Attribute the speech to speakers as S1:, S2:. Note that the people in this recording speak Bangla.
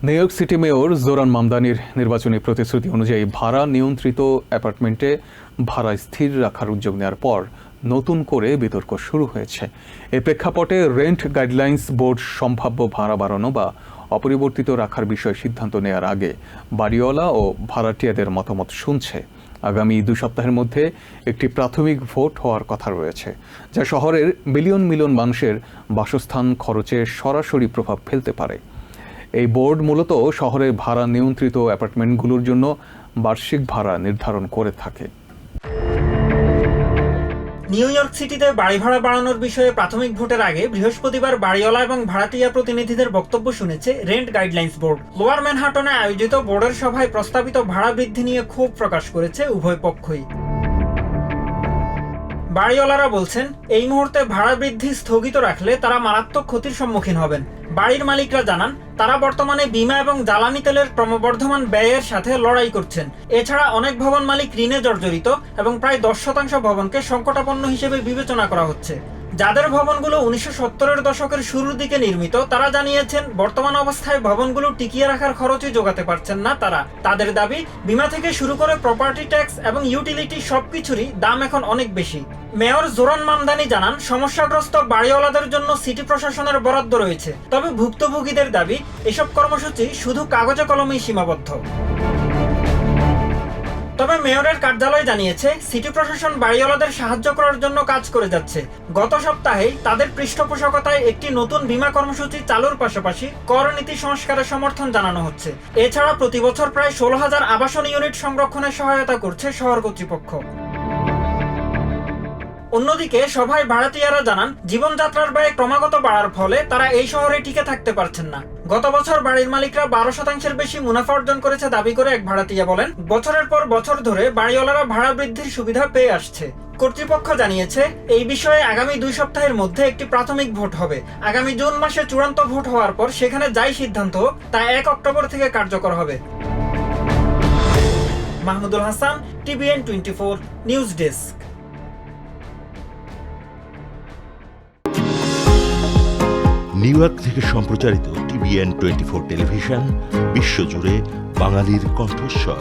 S1: New York City mayor Zohran মামদানির নির্বাচনী প্রতিশ্রুতি অনুযায়ী ভাড়া নিয়ন্ত্রিত অ্যাপার্টমেন্টে ভাড়া স্থির রাখার উদ্যোগ নেওয়ার পর নতুন করে বিতর্ক শুরু হয়েছে। এই প্রেক্ষাপটে রেন্ট গাইডলাইন্স বোর্ড সম্ভাব্য ভাড়া বাড়ানো বা অপরিবর্তিত রাখার বিষয়ে সিদ্ধান্ত নেওয়ার আগে বাড়িওয়ালা ও ভাড়াটিয়াদের মতামত শুনছে। আগামী 2 সপ্তাহের মধ্যে একটি প্রাথমিক ভোট হওয়ার কথা রয়েছে, যা শহরের মিলিয়ন মিলিয়ন মানুষের বাসস্থান খরচে সরাসরি প্রভাব ফেলতে পারে। এই বোর্ড মূলত শহরের ভাড়া নিয়ন্ত্রিত অ্যাপার্টমেন্টগুলোর জন্য বার্ষিক ভাড়া নির্ধারণ করে থাকে।
S2: নিউ ইয়র্ক সিটিতে বাড়ি ভাড়া বাড়ানোর বিষয়ে প্রাথমিক ভোটের আগে বৃহস্পতিবার বাড়িওয়ালা এবং ভাড়াটিয়া প্রতিনিধিদের বক্তব্য শুনেছে রেন্ট গাইডলাইন্স বোর্ড। লোয়ার ম্যানহাটনে আয়োজিত বোর্ডের সভায় প্রস্তাবিত ভাড়া বৃদ্ধি নিয়ে ক্ষোভ প্রকাশ করেছে উভয় পক্ষই। বাড়িওয়ালারা বলছেন, এই মুহূর্তে ভাড়া বৃদ্ধি স্থগিত রাখলে তারা মারাত্মক ক্ষতির সম্মুখীন হবেন। বাড়ির মালিকরা জানান, তারা বর্তমানে বীমা এবং জ্বালানি তেলের ক্রমবর্ধমান ব্যয়ের সাথে লড়াই করছেন। এছাড়া অনেক ভবন মালিক ঋণে জর্জরিত এবং প্রায় 10% ভবনকে সংকটাপন্ন হিসেবে বিবেচনা করা হচ্ছে। যাদের ভবনগুলো 1970-এর দশকের শুরুর দিকে নির্মিত, তারা জানিয়েছেন বর্তমান অবস্থায় ভবনগুলো টিকিয়ে রাখার খরচই যোগাতে পারছেন না তারা। তাদের দাবি, বীমা থেকে শুরু করে প্রপার্টি ট্যাক্স এবং ইউটিলিটি সবকিছুরই দাম এখন অনেক বেশি। মেয়র জোরান মামদানি জানান, সমস্যাগ্রস্ত বাড়িওয়ালাদের জন্য সিটি প্রশাসনের বরাদ্দ রয়েছে, তবে ভুক্তভোগীদের দাবি এসব কর্মসূচি শুধু কাগজে কলমেই সীমাবদ্ধ। তবে মেয়রের কার্যালয় জানিয়েছে, সিটি প্রশাসন বাড়িওয়ালাদের সাহায্য করার জন্য কাজ করে যাচ্ছে। গত সপ্তাহেই তাদের পৃষ্ঠপোষকতায় একটি নতুন বীমা কর্মসূচি চালুর পাশাপাশি কর নীতি সংস্কারের সমর্থন জানানো হচ্ছে। এছাড়া প্রতি বছর প্রায় 16,000 আবাসন ইউনিট সংরক্ষণে সহায়তা করছে শহর কর্তৃপক্ষ। অন্যদিকে সভায় ভাড়াটিয়ারা জানান, জীবনযাত্রার ব্যয় ক্রমাগত বাড়ার ফলে তারা এই শহরে টিকে থাকতে পারছেন না। গত বছর বাড়ির মালিকরা 12% বেশি মুনাফা অর্জন করেছে দাবি করে এক ভাড়াটিয়া বলেন, বছরের পর বছর ধরে বাড়িওয়ালারা ভাড়া বৃদ্ধির সুবিধা পেয়ে আসছে। কর্তৃপক্ষ জানিয়েছে, এই বিষয়ে আগামী 2 সপ্তাহের মধ্যে একটি প্রাথমিক ভোট হবে। আগামী জুন মাসে চূড়ান্ত ভোট হওয়ার পর সেখানে যাই সিদ্ধান্ত হোক, তা 1 অক্টোবর থেকে কার্যকর হবে। Mahmudul Hasan, TVN 24 news desk.
S3: New York থেকে সম্প্রচারিত TVN 24 টেলিভিশন বিশ্বজুড়ে বাঙালির কণ্ঠস্বর।